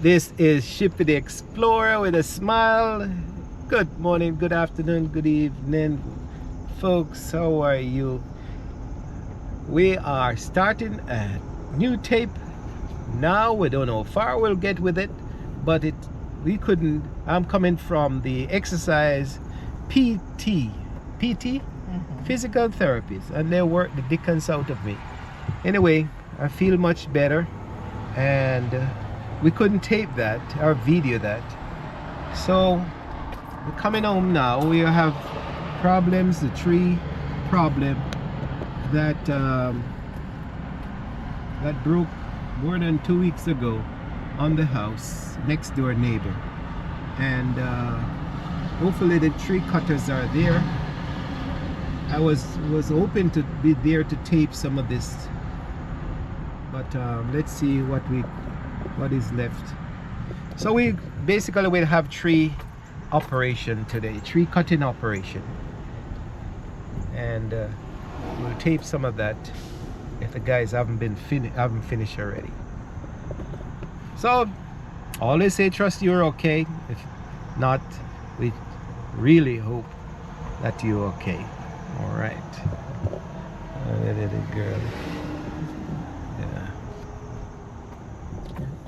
This is Shippy the Explorer with a smile. Good morning, good afternoon, good evening, folks. How are you? We are starting a new tape now. We don't know how far we'll get with it, but we couldn't. I'm coming from the exercise PT, physical therapists, and they work the dickens out of me. Anyway, I feel much better, and we couldn't tape that or video that, so we're coming home now. We have problems, the tree problem that that broke more than 2 weeks ago on the house next door neighbor, and hopefully the tree cutters are there. I was hoping to be there to tape some of this, but let's see what is left. So we basically will have tree operation today, tree cutting operation, and we'll tape some of that if the guys haven't finished already. So always say trust you're okay. If not, we really hope that you're okay. All right, little girl. Yeah.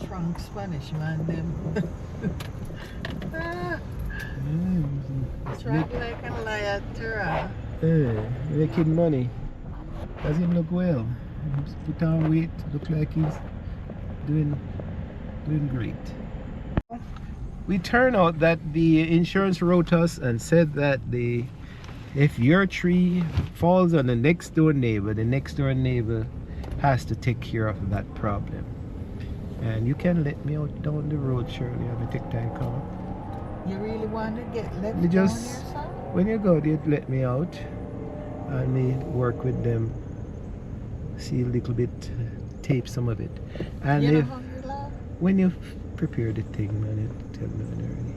Trunk Spanish man them. Trunk like a liar Tura. Making money. Does him look well? He's put on weight, look like he's doing great. We turned out that the insurance wrote us and said that if your tree falls on the next door neighbor, the next door neighbor has to take care of that problem. And you can let me out down the road, Shirley. I'm a take time car. You really want to get let You down just yourself? when you go, they let me out and me work with them, see a little bit, tape some of it. And You know if, how you love? when you prepare the thing, man, you tell me when you're ready.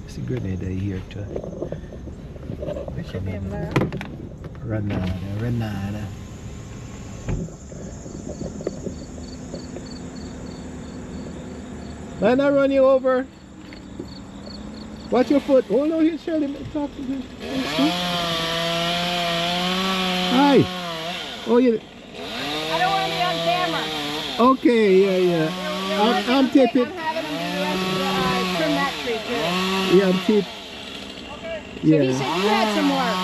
It's a grenade here too. What's your name, Lara? Renata. Man, I run you over. Watch your foot. Oh no, here, Shirley. Talk to him. Hi. Oh, you. I don't want to be on camera. Okay, yeah. I'm taping. I'm having them do the rest of the, trim that tree too. Yeah, I'm taping. So he said you had some work.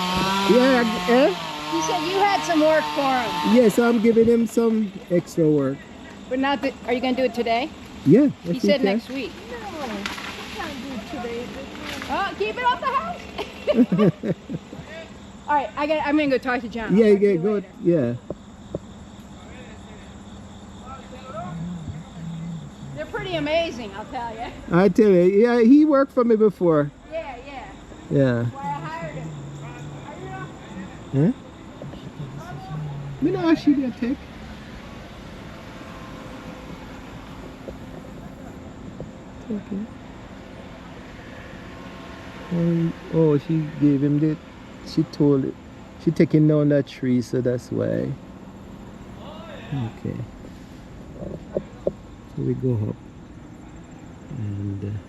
Yeah, eh? He said you had some work for him. Yes, I'm giving him some extra work. But not that, are you going to do it today? Yeah. He said next week. No, I can't do it today. Oh, keep it off the house. All right, I'm going to go talk to John. Yeah, I'll talk to yeah, you go. later. Yeah. They're pretty amazing, I'll tell you. I tell you, yeah, he worked for me before. Yeah. Yeah. Why I hired him. Huh? You know how she did take? Okay. Oh, she gave him the. She told it. She taking down that tree, so that's why. Okay. So we go up, and.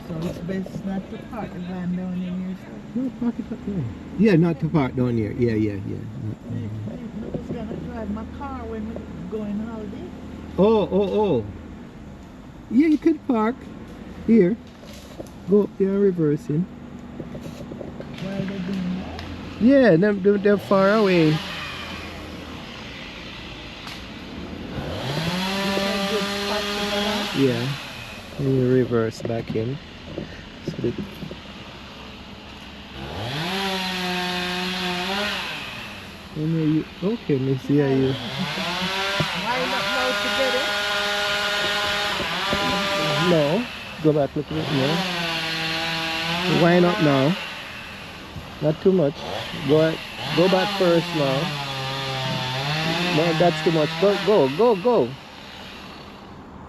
So it's best not to park the van down in yourself. No, park it up there. Yeah, not to park down here. Yeah. I was gonna drive my car when we go on holiday. Oh. Yeah, you could park here. Go up there and reverse in. While they're doing that. Yeah, they're far away. Yeah. And you reverse back in. So that okay, let me see how you. Line up now to get it. No. Go back, look at it. No. Wind up now. Not too much. Go back first now. No, that's too much. Go.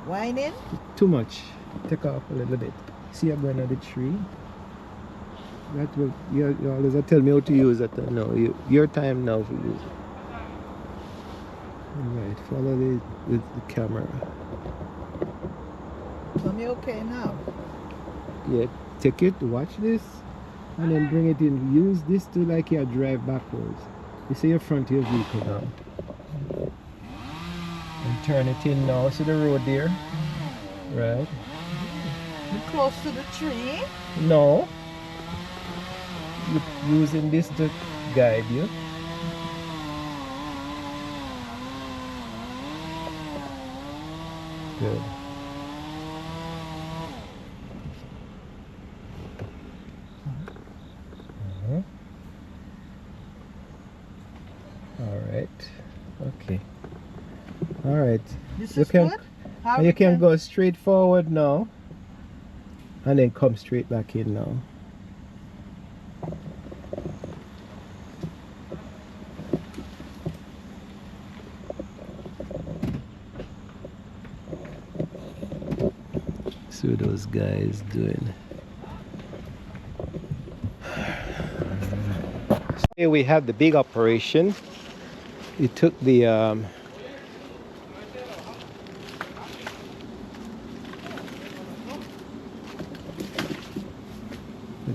Wind in. Too much. Take off a little bit. See, I'm going to the tree. That will you always tell me how to use it. No, your time now to use it. Alright, follow the camera. So me okay now? Yeah, take it, watch this, and then bring it in. Use this to like you drive backwards. You see your front of your vehicle now. And turn it in now. See the road there? Right. You close to the tree? No. You're using this to guide you. Good. All right. Okay. All right. This You is can good? How you we can go straight forward now, and then come straight back in now. See what those guys doing. Here we have the big operation. It took the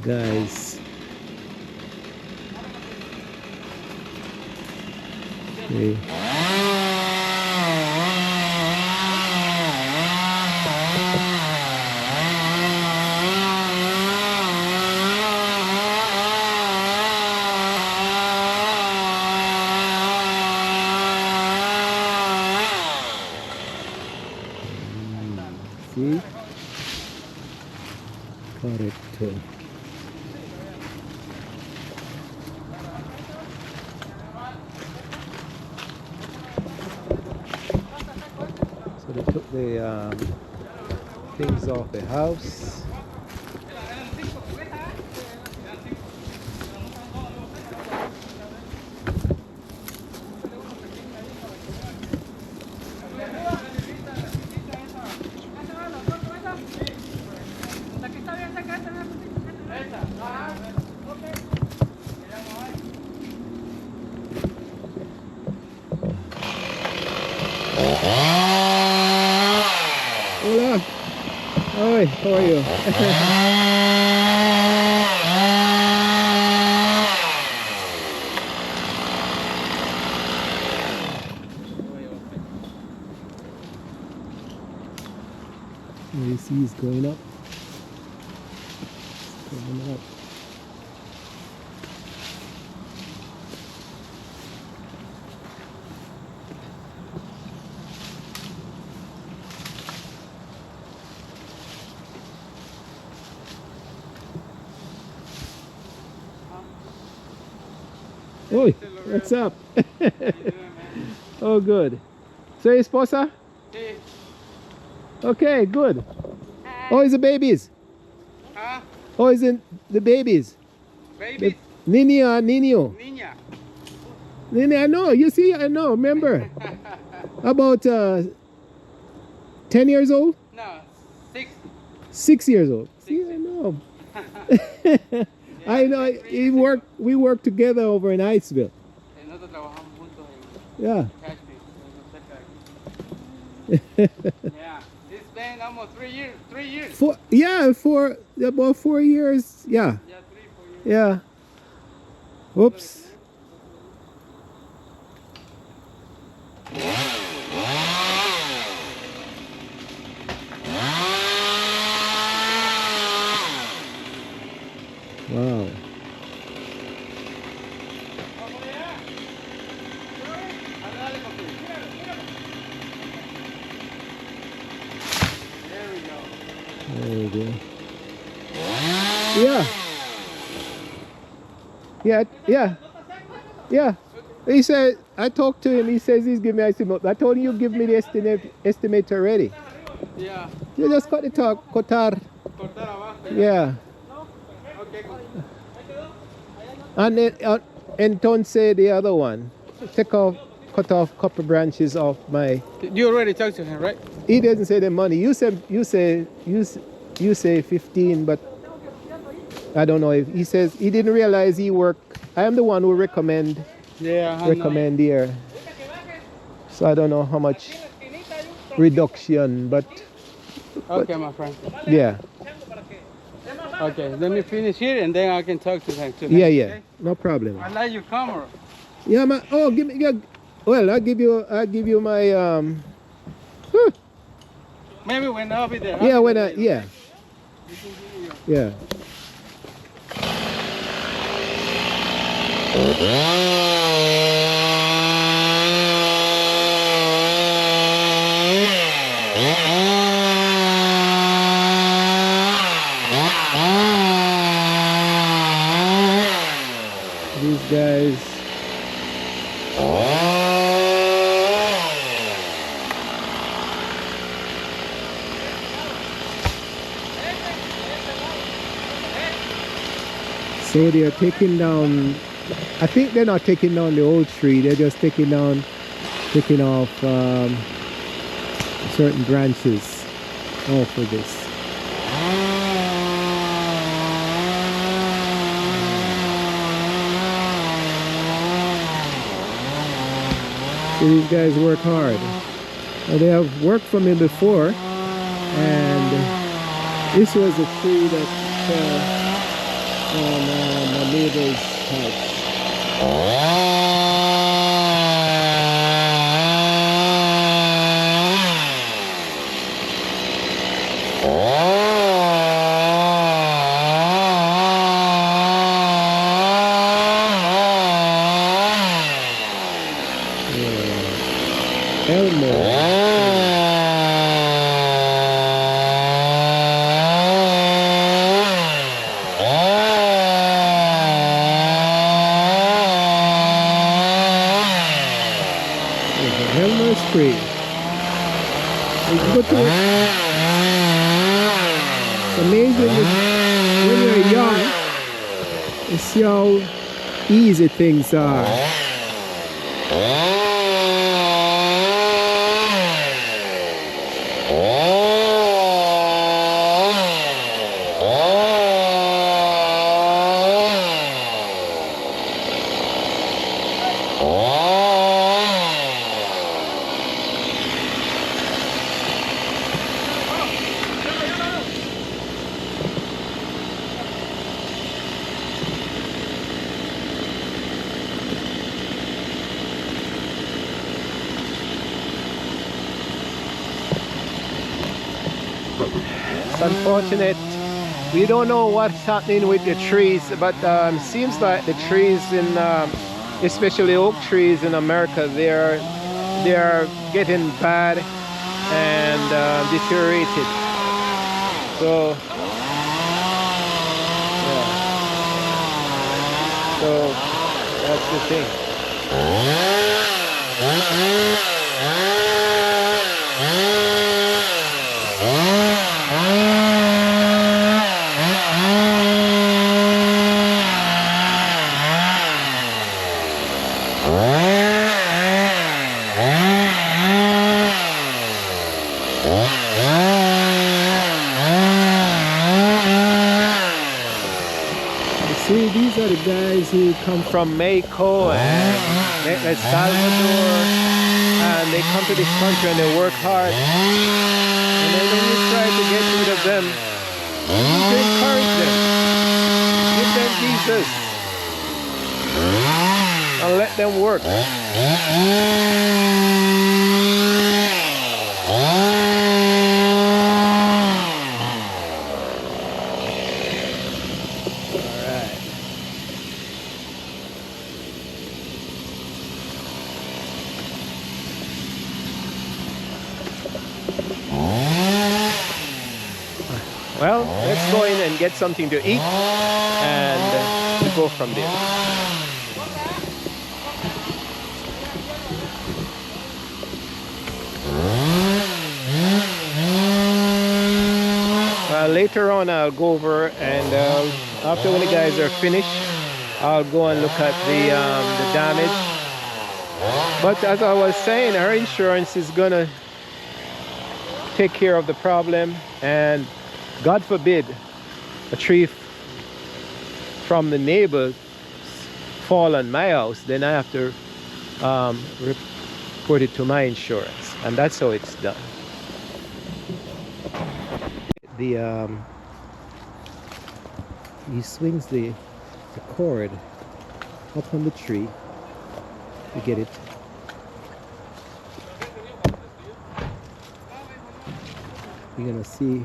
guys. Okay. See? Correcto. So they took the things off the house. Hola. Hi, how are you? You see he's going up. It's going up. Oi, what's up? Oh, good. So, esposa? Okay, good. Oh, is the babies? Huh? Oh, is it the babies? Baby? Niña, niño. Niña. Niña, I know. You see, I know. Remember? About 10 years old? No, 6. 6 years old. See, I know. I know. We worked together over in Iceville. Nosotros trabajamos juntos Yeah. en Cashville, cerca de aquí. Yeah, it's been almost 3 years. 3 years. For about 4 years. Yeah. Yeah, 3-4 years. Yeah. Whoops. Wow. There we go. Yeah. Yeah. He said, I talked to him. He says he's giving me estimate. I told him you give me the estimate already. Yeah. You just cut the cotar. Cortar abajo. Yeah. Okay. And then, entonces the other one. Cut off a couple branches off my. You already talked to him, right? He doesn't say the money. You say 15, but I don't know if he says he didn't realize he worked. I am the one who recommend Yeah, I know. here. So I don't know how much reduction, but Okay, my friend. yeah. Okay, let me finish here and then I can talk to him too. Yeah, Okay? no problem. I like your camera. Yeah, man. Oh, give me. Yeah. Well, I'll give you my Maybe when I'll be there. Yeah, when I yeah. Yeah. These guys. So they are taking down, I think they're not taking down the old tree, they're just taking off certain branches off of this. So these guys work hard. Now, they have worked for me before, and this was a tree that on my neighbor's house. Elmer. Elmer's tree. It's good to, it's amazing when you're young, you see how easy things are. It's unfortunate. We don't know what's happening with the trees, but seems like the trees in, especially oak trees in America, they're getting bad and deteriorated. So, yeah. So that's the thing. See, these are the guys who come from Mexico and El Salvador, and they come to this country and they work hard. And then when you try to get rid of them, you need to encourage them. Give them Jesus and let them work. Well, let's go in and get something to eat and go from there. Later on I'll go over and after when the guys are finished, I'll go and look at the damage. But as I was saying, our insurance is gonna take care of the problem, and God forbid a tree from the neighbors fall on my house, then I have to report it to my insurance, and that's how it's done. The he swings the cord up on the tree to get it. You're gonna see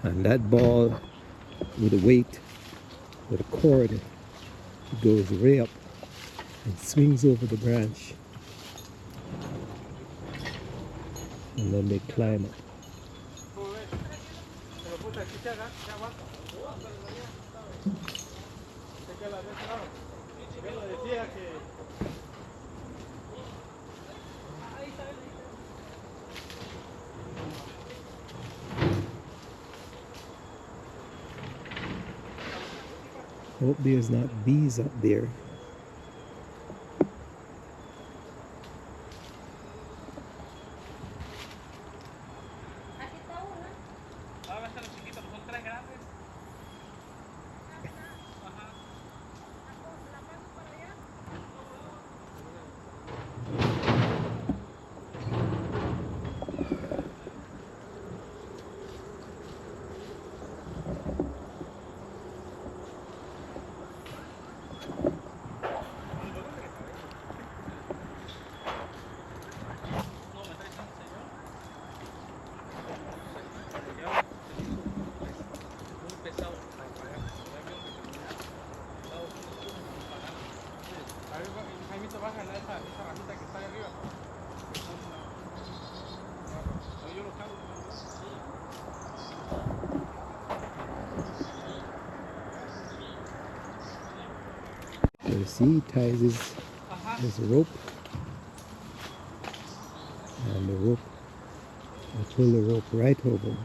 and that ball with a weight, with a cord, it goes way up and swings over the branch, and then they climb up. Hope there's not bees up there. You see, he ties his rope, and the rope, I pull the rope right over.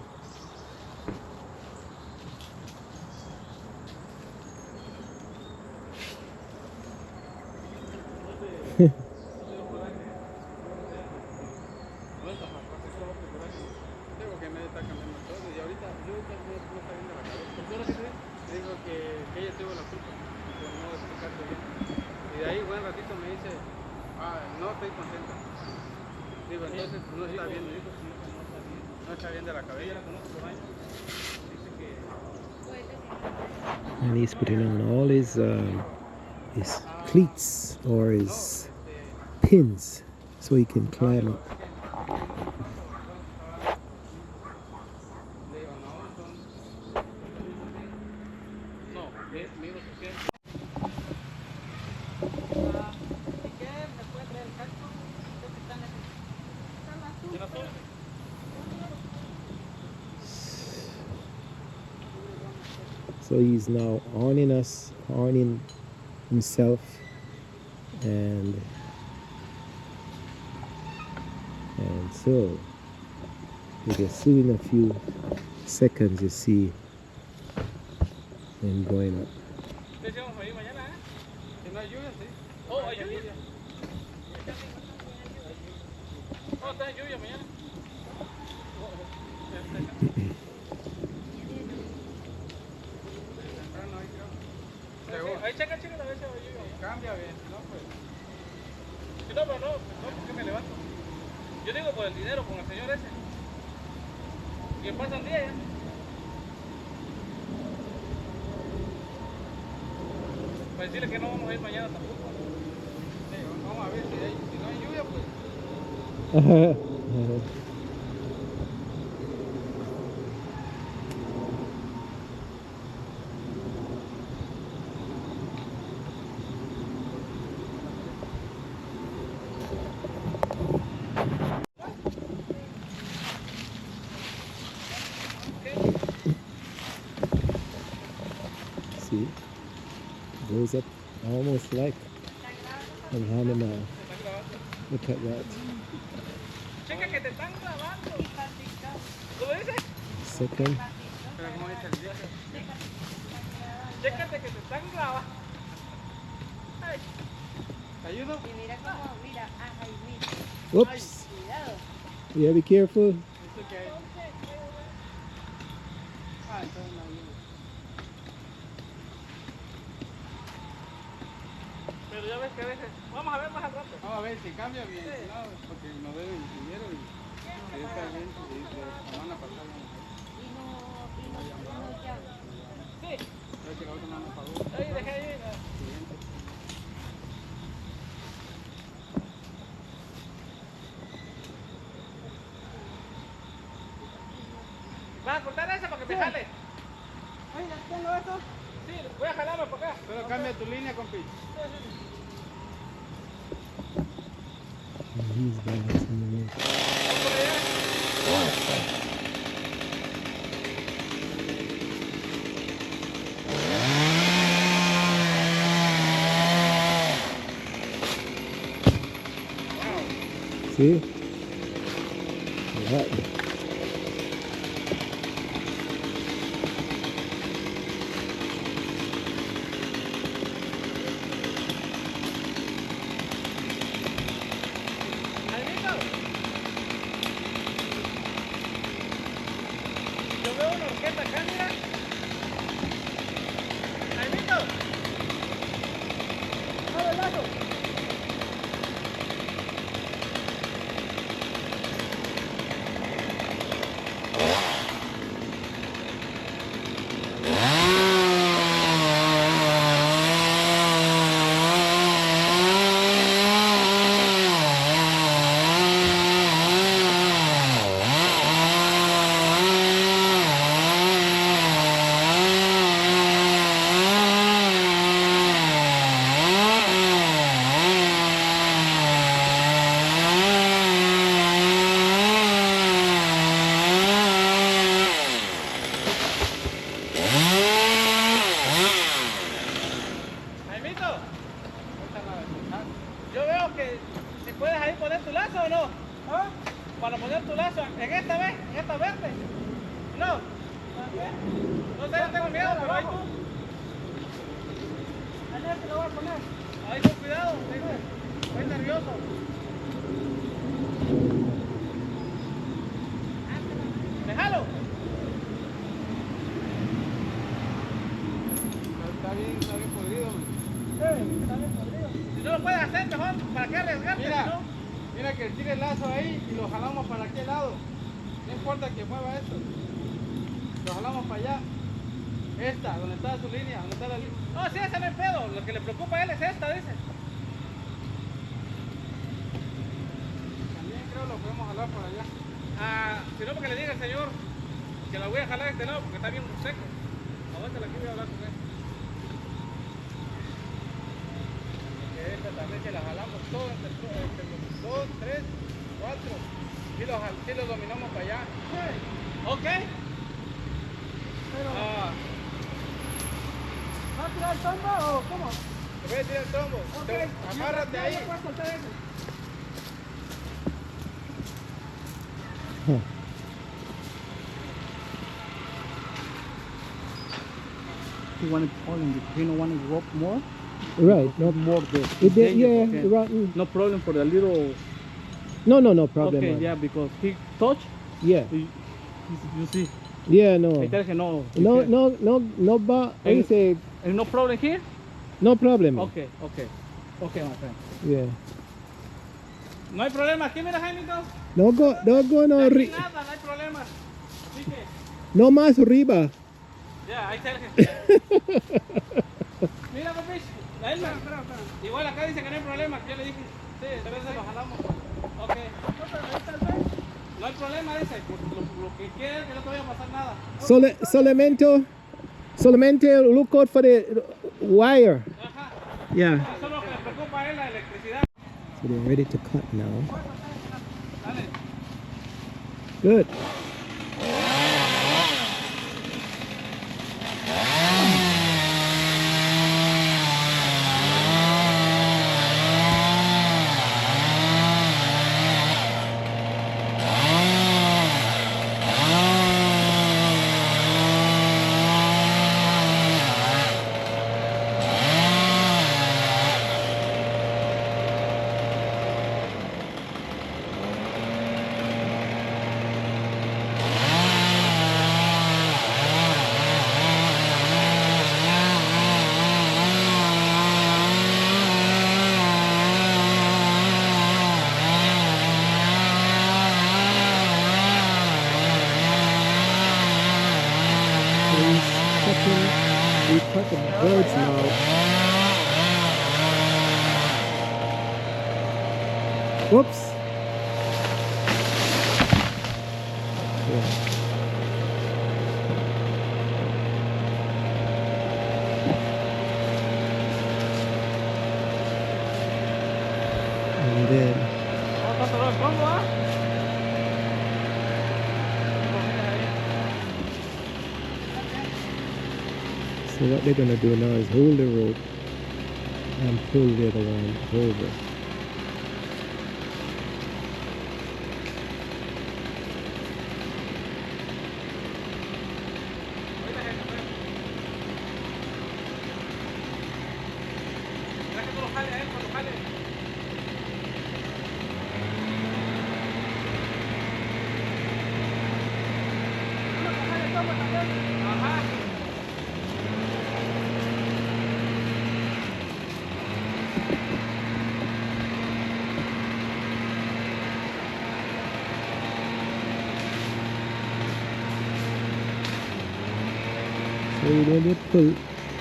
And he's putting on all his cleats or his pins so he can climb up. So he's now horning himself, and so soon in a few seconds you see him going up. Ahí checa, chico, a ver si cambia bien, si no, pues. Si no, pero no, porque me levanto. Yo digo por el dinero con el señor ese. Que pasan días ya. Para decirle que no vamos a ir mañana tampoco. Sí, vamos a ver si no hay lluvia, See, goes up almost like an animal. Look at that. Checa que te están grabando. ¿Cómo dice? Second. Pero ¿cómo dice el dicho? Chécate que te están grabando. Ay. ¿Te ayudo? Y mira cómo, mira, ay, mira. Whoops. Cuidado. Yeah, be careful. It's okay. Ah, entonces no ayudo. Pero ya ves que a veces, vamos a ver más al rato. Vamos a ver si cambia bien, si no, porque nos deben dinero y esta gente la semana pasada. Sí. Creo que la otra no me pagó. Ahí, dejé ahí. ¿Vas a cortar esa para que me jale? Ay, ya tengo esto. Sí, voy a jalarlo para acá. Pero cambia tu línea, compi. He's balancing it. See? Right. Yo veo una orquesta acá, mira. Jaimito. ¡Al lado! Jaimito, yo veo que si puedes ahí poner tu lazo o no. ¿Ah? Para poner tu lazo en esta vez, en esta verde. No. No sé, yo tengo miedo, pero ahí tú. Allá te lo voy a poner. Ahí con cuidado, estoy nervioso. Déjalo. Está bien podrido. Está bien podrido. Si no lo puedes hacer, mejor, ¿para qué arriesgarte? Mira, si no? Mira que tire el lazo ahí y lo jalamos para aquel lado. No importa que mueva esto. Lo jalamos para allá. Esta, donde está su línea, donde está la línea. No, sí, ese no es pedo. Lo que le preocupa a él es esta, dice. También creo lo podemos jalar por allá. Ah, si no, porque le diga al señor que la voy a jalar a este lado porque está bien seco. Aguántala aquí, voy a hablar con él. Que esta también se la jalamos todo entre los 2, 3, 4. Sí lo dominamos para allá. Ok. Pero, ¿va a tirar el tombo o cómo? Te voy a tirar el tombo. Okay. Amárrate ahí. ¿Puedes soltar eso? You want it all in the, you don't want to rope more? Right. No, More the yeah, okay. right. No problem for the little. No problem. Okay, man. yeah, because he touch. Yeah. You see. Yeah, no. I tell him no. No, but I say And no problem here. no problem. Okay, my friend. Yeah. No hay problema. Aquí, mira, Jaimito. No go no Aquí nada, no hay problema. Así que, no más arriba. ya, ahí está el Mira, papi, la Elmer. Igual acá dice que no hay problema, que yo le dije. Sí, entonces lo jalamos. Ok. No hay problema ese. Lo que quede que no te vaya a pasar nada. Solamente look out for the wire. Ajá. Yeah. Eso es lo que le preocupa a él, la electricidad. So they're ready to cut now. Dale. Good. We cut the birds now. Whoops. Yeah. And then so what they're gonna do now is hold the rope and pull the other one over.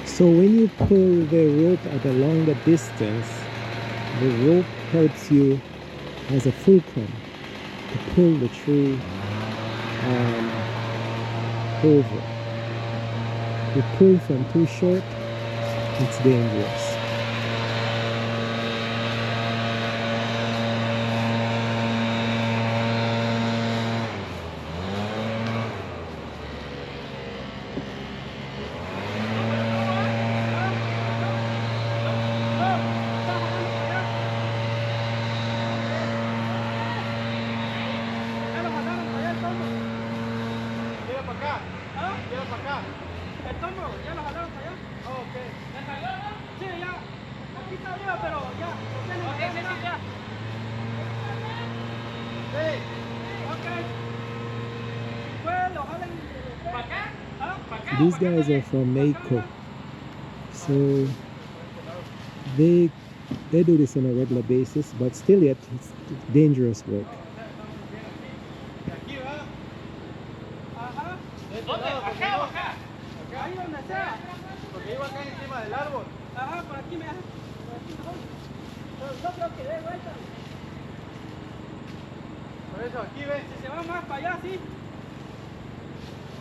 So when you pull the rope at a longer distance, the rope helps you as a fulcrum to pull the tree over. If you pull from too short, it's dangerous. These guys are from Mexico, so they do this on a regular basis, but still yet it's dangerous work. Porque iba acá encima del árbol. Ajá, por aquí me hace. Yo creo que dé vuelta. Por eso aquí ves. Si se va más para allá, sí.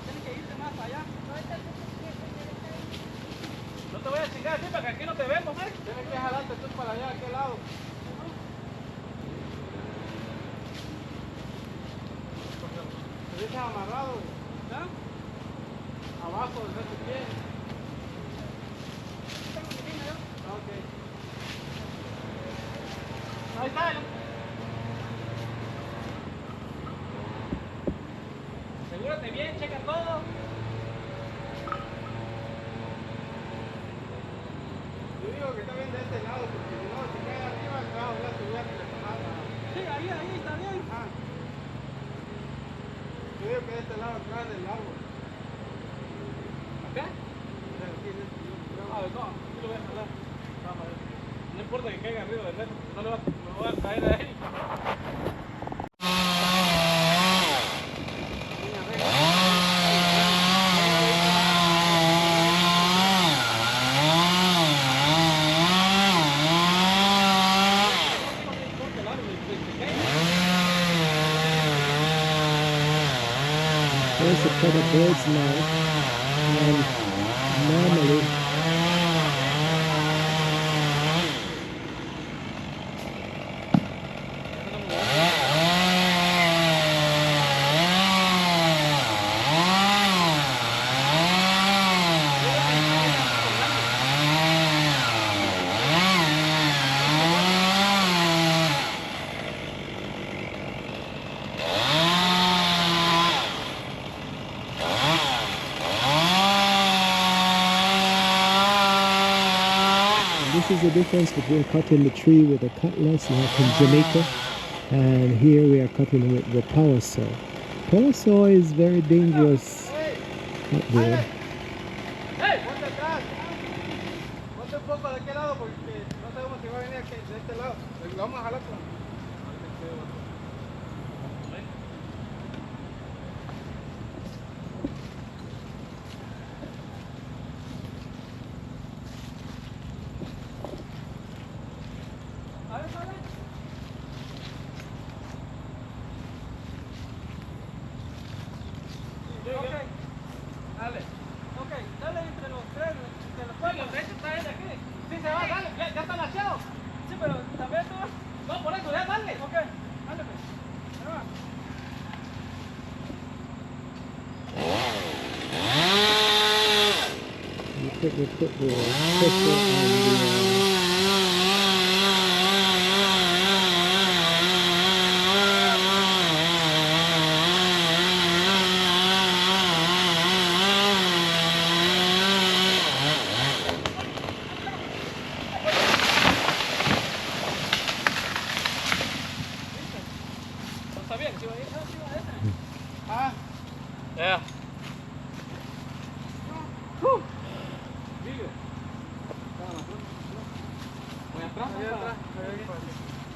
Tiene que irse más para allá. No te voy a chingar así para que aquí no te vemos, ¿eh? Tienes que jalarte tú para allá, a aquel lado. Te dejas amarrado, ¿ya? Abajo de tu pie. Ok. Ahí está. Asegúrate bien, checa todo. Yo digo que está bien de este lado, porque si no, si cae arriba, te vas a volver a subir hasta la semana. Sí, ahí está bien. Ajá. Yo digo que de este lado atrás del árbol. ¿Acá? No, aquí lo voy a jalar. No importa que caiga arriba del metro, no le va a caer a él. supposed to cut a bird's knife, and normally this is the difference between cutting the tree with a cutlass like in Jamaica, and here we are cutting with the power saw. Power saw is very dangerous out there. ¡Hey! ¡Ponte atrás! Ponte un poco de aquel lado porque no sabemos si va a venir aquí, de este lado. Lo vamos a jalar con... Dale. Ok, dale entre los tres. Sí, los tres están de aquí. Sí, se va, dale. Ya está lacheado. Sí, pero también tú. No, por eso, ya dale. Ok, dale pues. Ahí va. We put the pressure on the ¿No está bien? ¿Sí va a ir? Ah, yeah.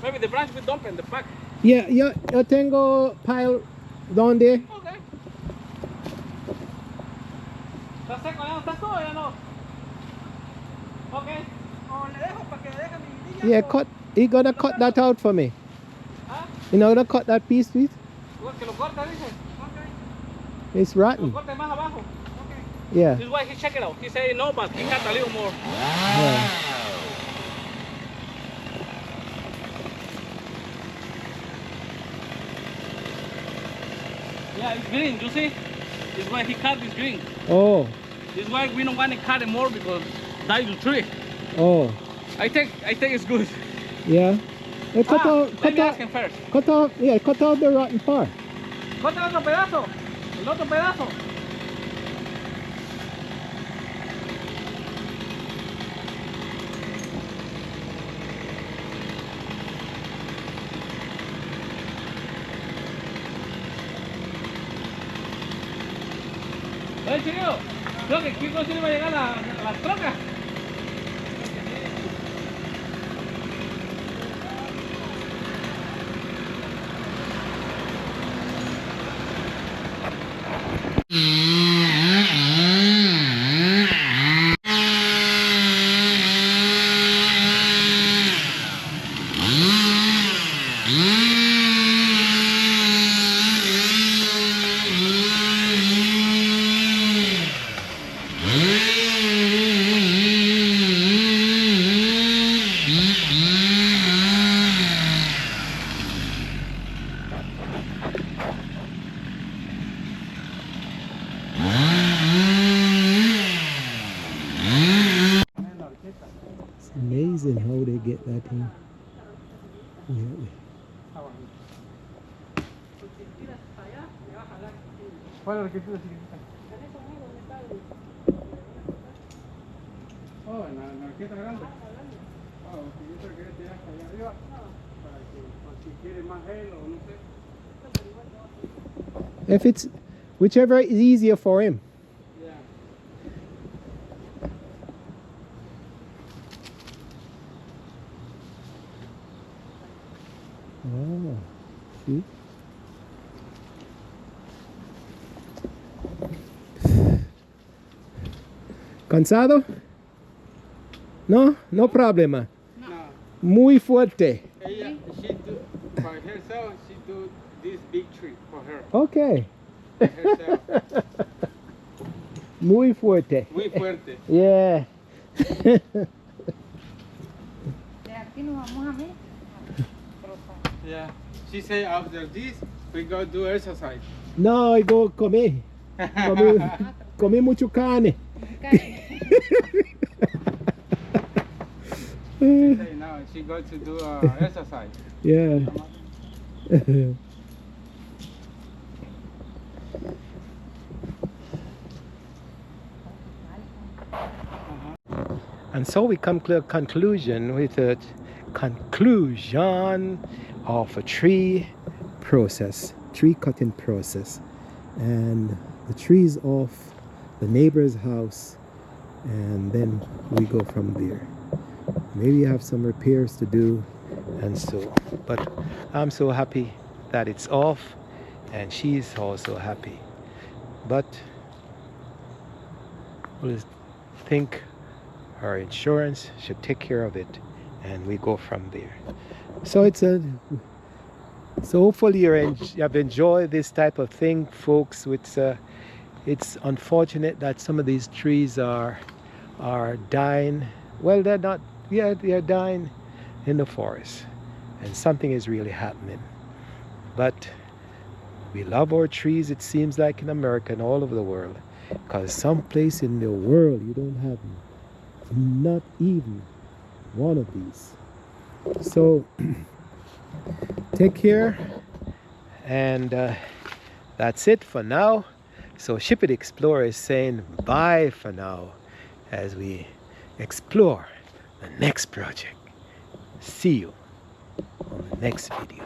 Maybe the branch will dump in the back. Yeah, yo tengo pile down there. Okay. ¿Está seco? ¿Ya no está todo? ¿Ya no? Okay. O le dejo para que deje mi niña. Yeah, you gonna cut that out for me. ¿Ah? You know, gonna cut that piece, please. Que lo corte, dice. Okay. It's Lo rotten. corte más abajo. Okay. Yeah. This is why he checked it out. He said no, but he cut a little more. Yeah. Yeah, it's green, you see? This is why he cut this green. Oh. This is why we don't want to cut it more because that is the tree. Oh. I think it's good. Yeah. Hey, cut out. Let Cut me out. ask him first. Cut out. Yeah, cut out the rotten part. Corta el otro pedazo. El otro pedazo. Oye, chiquillo, creo que aquí no va a llegar las trocas. It's amazing how they get that thing. Yeah. ¿Cuál es la que tú decides? Oh, en la arqueta grande. Ah, ok, yo creo que tiene hasta allá arriba. Para que, por si quiere más gel o no sé. If it's whichever is easier for him. Yeah. Oh, see? ¿Cansado? No, no problema. No. Muy fuerte. Ella, she do, by herself, she do this big tree for her. Okay. herself. Muy fuerte. Muy fuerte. Yeah. De aquí nos vamos a mí. Yeah. She said after this, we go do exercise. No, I go comí. Comí mucho carne. She say now she go to do exercise. Yeah. And so we come to a conclusion with a conclusion of a tree cutting process. And the trees off the neighbor's house, and then we go from there. Maybe have some repairs to do, and so, but I'm so happy that it's off, and she's also happy. But we'll think our insurance should take care of it, and we go from there. So so hopefully you have enjoyed this type of thing, folks. It's unfortunate that some of these trees are dying. Well, they're not. Yeah, they're dying in the forest, and something is really happening. But we love our trees, it seems like, in America and all over the world, because some place in the world you don't have not even one of these. So take care, and that's it for now. So Shippy Explorer is saying bye for now as we explore the next project. See you on the next video.